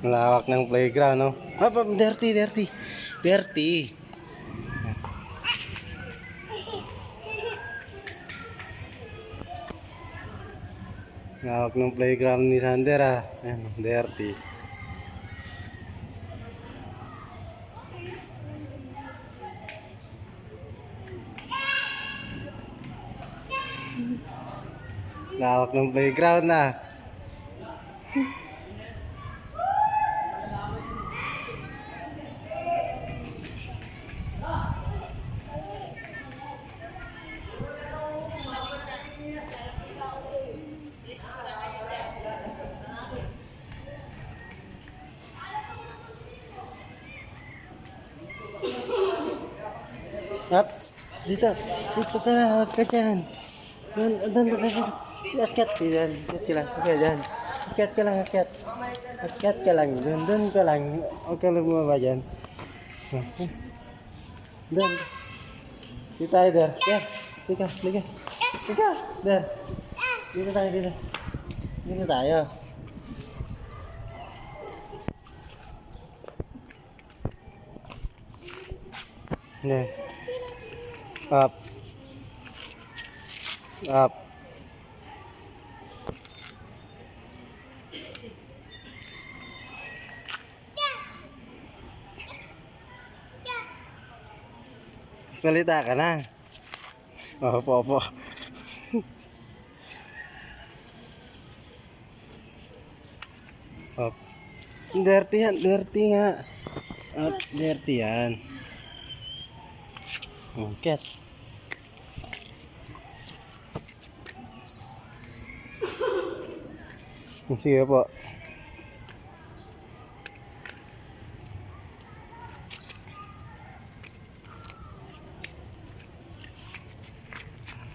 Malawak ng playground, no? Dirty, dirty. Dirty. Malawak ng playground ni Sander, ah. Ayan, dirty. Lawak ng playground na. Up, dito. Dito ka na, huwag ka dyan. Doon. Akyat ka dyan. Akyat ka lang, okay, dyan. Akyat ka lang, akyat. Akyat ka lang, doon ka lang. Huwag ka lang bumaba dyan. Doon. Dito tayo, Der. Der, dito, liga. Liga, Der. Dito tayo, dito. Dito tayo. Der. Up. Up. Salita ka na. Opo. Up. Dirty yan, dirty nga. Up, dirty yan. Ket. Sige po.